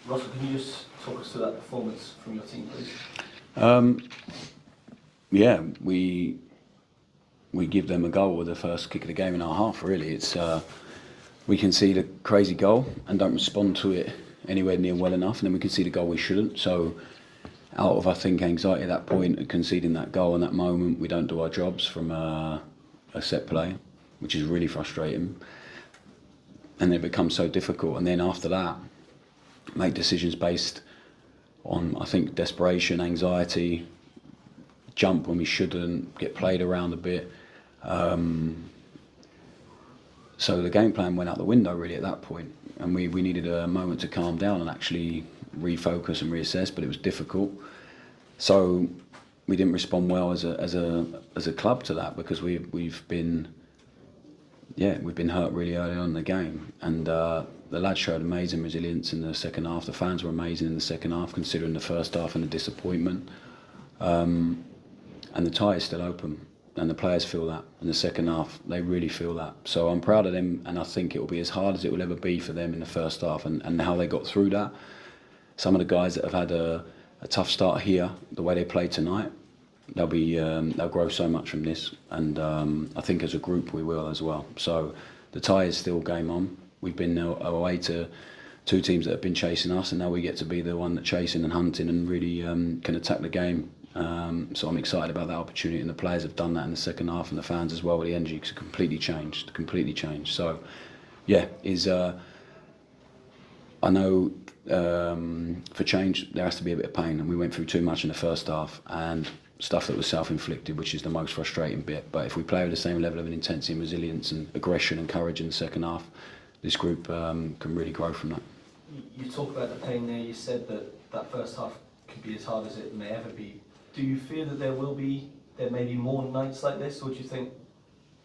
Russell, can you just talk us through that performance from your team, please? Yeah, we give them a goal with the first kick of the game in our half. Really, it's we concede a crazy goal and don't respond to it anywhere near well enough, and then we concede a goal we shouldn't. So, out of I think anxiety at that point of conceding that goal in that moment, we don't do our jobs from a set play, which is really frustrating. And it becomes so difficult. And then after that, make decisions based on, I think, desperation, anxiety, jump when we shouldn't, get played around a bit. So the game plan went out the window really at that point, and we needed a moment to calm down and actually refocus and reassess, but it was difficult. So we didn't respond well as a club to that, because we've been hurt really early on in the game, and the lads showed amazing resilience in the second half. The fans were amazing in the second half, considering the first half and the disappointment. And the tie is still open, and the players feel that. In the second half, they really feel that. So I'm proud of them, and I think it will be as hard as it will ever be for them in the first half, and how they got through that. Some of the guys that have had a tough start here, the way they played tonight, they'll grow so much from this, and I think as a group we will as well. So the tie is still game on. We've been away to two teams that have been chasing us, and now we get to be the one that's chasing and hunting and really can attack the game. So I'm excited about that opportunity, and the players have done that in the second half, and the fans as well with the energy, because it completely changed. So yeah, I know for change there has to be a bit of pain, and we went through too much in the first half, and stuff that was self-inflicted, which is the most frustrating bit. But if we play with the same level of intensity and resilience and aggression and courage in the second half, this group can really grow from that. You talk about the pain there. You said that first half could be as hard as it may ever be. Do you fear that there may be more nights like this, or do you think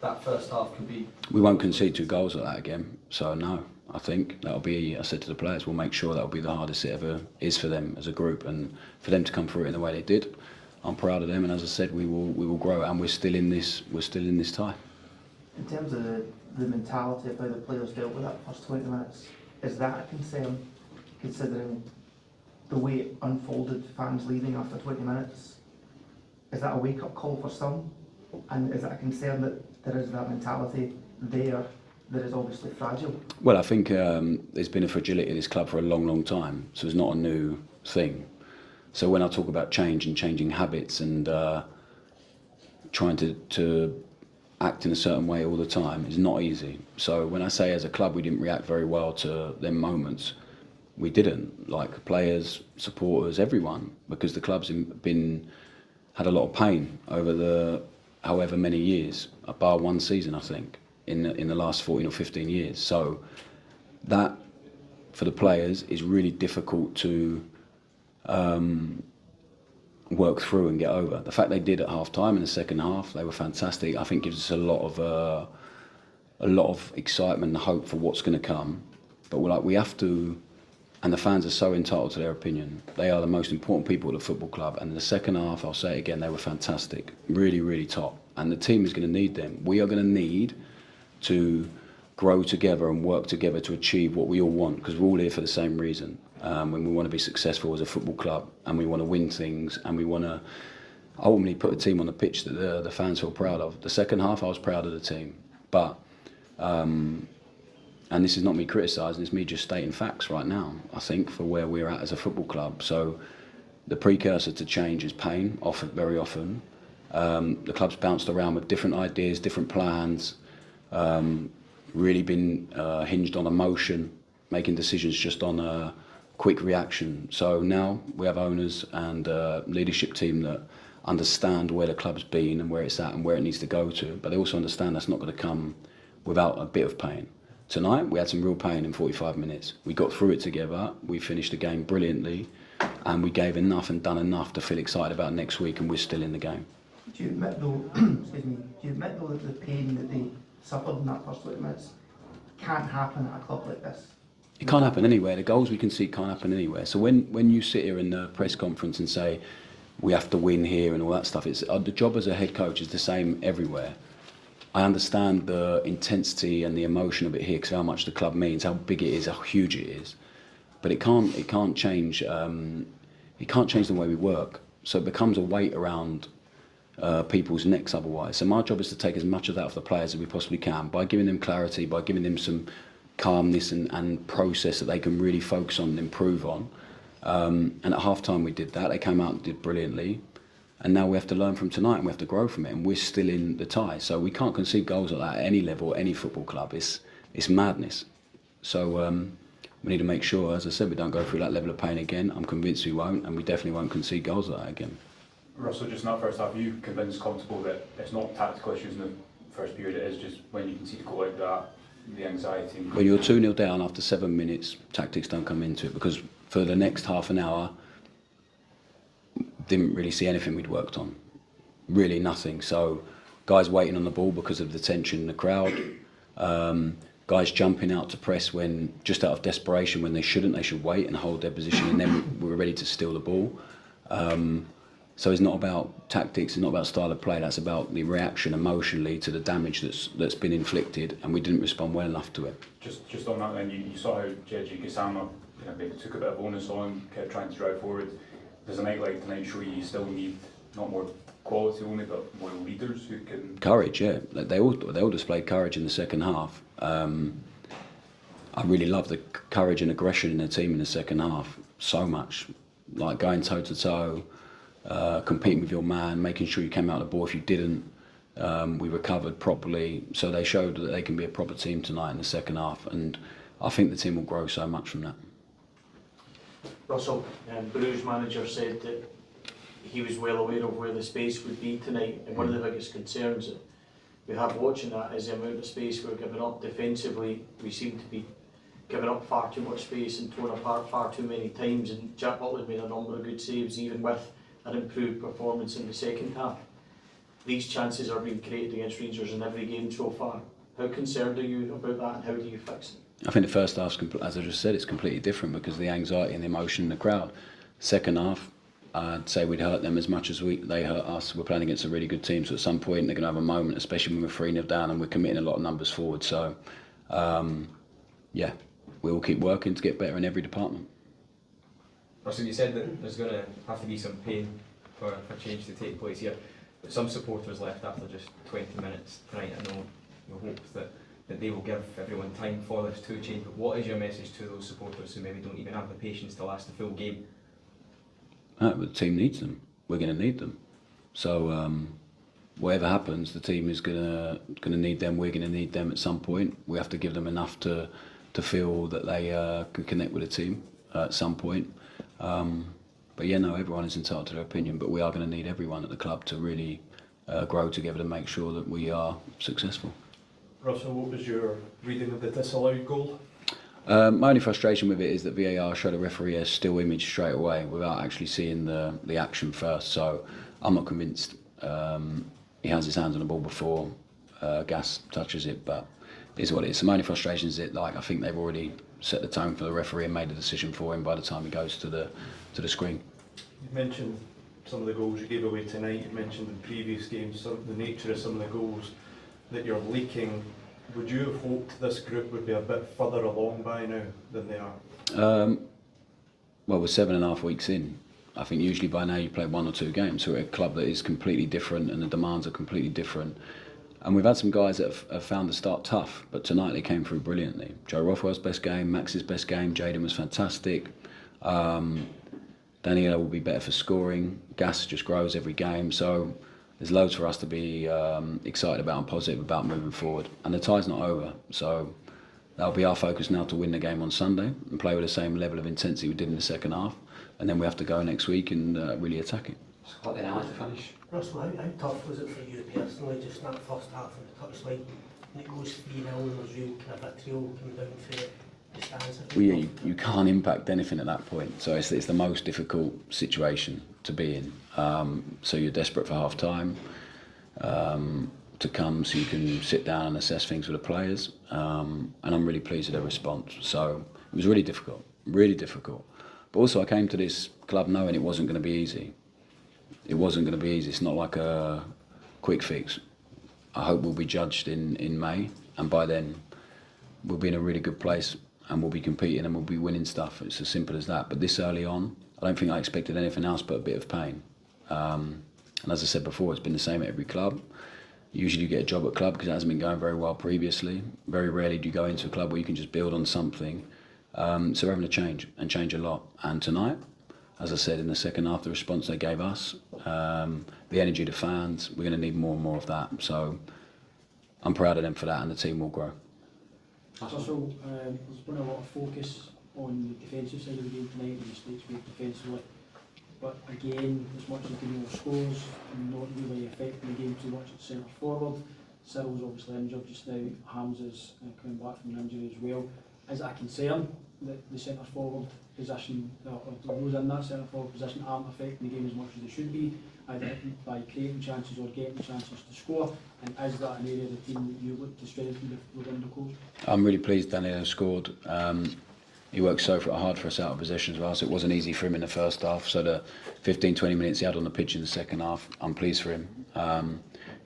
that first half could be? We won't concede 2 goals like that again. So no, I think that'll be. I said to the players, we'll make sure that'll be the hardest it ever is for them as a group, and for them to come through it in the way they did. I'm proud of them, and as I said, we will grow, and we're still in this tie. In terms of the mentality of how the players dealt with that first 20 minutes, is that a concern, considering the way it unfolded, fans leaving after 20 minutes? Is that a wake-up call for some? And is that a concern that there is that mentality there that is obviously fragile? Well, I think there's been a fragility of this club for a long, long time, so it's not a new thing. So when I talk about change and changing habits and trying to act in a certain way all the time, it's not easy. So when I say as a club we didn't react very well to them moments, we didn't. Like players, supporters, everyone, because the club's had a lot of pain over the however many years, bar one season I think, in the last 14 or 15 years. So that for the players is really difficult to work through and get over. The fact they did at half time in the second half, they were fantastic. I think gives us a lot of excitement and hope for what's going to come. But we have to, and the fans are so entitled to their opinion. They are the most important people at the football club. And in the second half, I'll say it again, they were fantastic, really, really top. And the team is going to need them. We are going to need to grow together and work together to achieve what we all want, because we're all here for the same reason. When we want to be successful as a football club, and we want to win things, and we want to ultimately put a team on the pitch that the fans feel proud of. The second half, I was proud of the team, but and this is not me criticising, it's me just stating facts right now, I think, for where we're at as a football club. So the precursor to change is pain, very often. The club's bounced around with different ideas, different plans, really been hinged on emotion, making decisions just on a quick reaction. So now we have owners and leadership team that understand where the club's been and where it's at and where it needs to go to, but they also understand that's not going to come without a bit of pain. Tonight we had some real pain in 45 minutes. We got through it together, we finished the game brilliantly, and we gave enough and done enough to feel excited about next week, and we're still in the game. Do you admit though, that the pain that they suffered in that first 20 minutes can't happen at a club like this? It can't happen anywhere. The goals we concede can't happen anywhere. So when you sit here in the press conference and say we have to win here and all that stuff, it's the job as a head coach is the same everywhere. I understand the intensity and the emotion of it here, because how much the club means, how big it is, how huge it is. but it can't change the way we work. So it becomes a weight around people's necks otherwise. So my job is to take as much of that off the players as we possibly can by giving them clarity, by giving them some calmness and process that they can really focus on and improve on. And at half-time we did that. They came out and did brilliantly. And now we have to learn from tonight and we have to grow from it. And we're still in the tie. So we can't concede goals like that at any level, any football club. It's madness. So we need to make sure, as I said, we don't go through that level of pain again. I'm convinced we won't, and we definitely won't concede goals like that again. Russell, just in that first half, you convinced comfortable that it's not tactical issues in the first period, it is just when you concede a goal like that, the anxiety. When you're 2-0 down after 7 minutes, tactics don't come into it, because for the next half an hour, didn't really see anything we'd worked on. Really nothing. So guys waiting on the ball because of the tension in the crowd. Guys jumping out to press when just out of desperation when they shouldn't. They should wait and hold their position, and then we were ready to steal the ball. So it's not about tactics, it's not about style of play. That's about the reaction emotionally to the damage that's been inflicted, and we didn't respond well enough to it. Just on that, then you saw how Jeji Gisama maybe took a bit of onus on, kept trying to drive forward. Does a night like tonight show you still need not more quality only, but more leaders who can... Courage, yeah. They all displayed courage in the second half. I really love the courage and aggression in the team in the second half so much. Like going toe-to-toe, competing with your man, making sure you came out of the ball. If you didn't, we recovered properly. So they showed that they can be a proper team tonight in the second half, and I think the team will grow so much from that. Russell, Bruges manager said that he was well aware of where the space would be tonight, and one of the biggest concerns that we have watching that is the amount of space we're giving up defensively. We seem to be giving up far too much space and torn apart far too many times, and Jack Butler made a number of good saves even with an improved performance in the second half. These chances are being created against Rangers in every game so far. How concerned are you about that, and how do you fix it? I think the first half, as I just said, it's completely different because of the anxiety and the emotion in the crowd. Second half, I'd say we'd hurt them as much as they hurt us. We're playing against a really good team, so at some point they're going to have a moment, especially when we're 3-0 down and we're committing a lot of numbers forward. So, yeah, we'll keep working to get better in every department. Russell, you said that there's going to have to be some pain for change to take place here, but some supporters left after just 20 minutes tonight. I know you hope that they will give everyone time for this to change, but what is your message to those supporters who maybe don't even have the patience to last the full game? But the team needs them. We're going to need them. So whatever happens, the team is going to need them. We're going to need them at some point. We have to give them enough to feel that they can connect with the team at some point. But yeah, no, everyone is entitled to their opinion, but we are going to need everyone at the club to really grow together to make sure that we are successful. Russell, what was your reading of the disallowed goal? My only frustration with it is that VAR showed a referee a still image straight away without actually seeing the action first. So I'm not convinced he has his hands on the ball before Gas touches it, but it is what it is. So my only frustration is that I think they've already set the tone for the referee and made a decision for him by the time he goes to the screen. You mentioned some of the goals you gave away tonight. You mentioned in previous games the nature of some of the goals that you're leaking. Would you have hoped this group would be a bit further along by now than they are? Well, we're 7.5 weeks in. I think usually by now you play 1 or 2 games. So we're a club that is completely different and the demands are completely different. And we've had some guys that have found the start tough, but tonight they came through brilliantly. Joe Rothwell's best game, Max's best game, Jaden was fantastic. Daniela will be better for scoring. Gas just grows every game. So there's loads for us to be excited about and positive about moving forward. And the tie's not over, so that'll be our focus now to win the game on Sunday and play with the same level of intensity we did in the second half. And then we have to go next week and really attack it. Scott, then I like to finish. Russell, how tough was it for you personally, just in that first half of the touchline, and it goes 3-0 and there's real kind of vitriol coming down for the stands? Well, you can't impact anything at that point, so it's the most difficult situation to be in. So you're desperate for half time to come so you can sit down and assess things with the players, and I'm really pleased with their response. So it was really difficult. But also I came to this club knowing it wasn't going to be easy. It wasn't going to be easy. It's not like a quick fix. I hope we'll be judged in May, and by then we'll be in a really good place. and we'll be competing and we'll be winning stuff. It's as simple as that. But this early on, I don't think I expected anything else but a bit of pain. And as I said before, it's been the same at every club. Usually you get a job at club because it hasn't been going very well previously. Very rarely do you go into a club where you can just build on something. So we're having to change a lot. And tonight, as I said, in the second half, the response they gave us, the energy of the fans, we're going to need more and more of that. So I'm proud of them for that, and the team will grow. Also, there's been a lot of focus on the defensive side of the game tonight, and mistakes made defensively. But again, as much as getting more scores, not really affecting the game too much at centre forward. Cyril's obviously injured just now. Hamza's coming back from an injury as well. Is it a concern that the centre forward position, or those in that centre forward position, aren't affecting the game as much as they should be, either by creating chances or getting chances to score? And is that an area of the team that you look to strengthen with window closed? I'm really pleased Danilo scored. He worked so hard for us out of possession as well, so it wasn't easy for him in the first half. So the 15-20 minutes he had on the pitch in the second half, I'm pleased for him.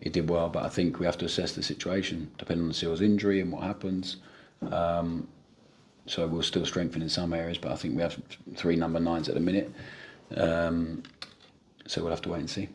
He did well, but I think we have to assess the situation, depending on the Seal's injury and what happens. So we'll still strengthen in some areas, but I think we have 3 number 9s at the minute. So we'll have to wait and see.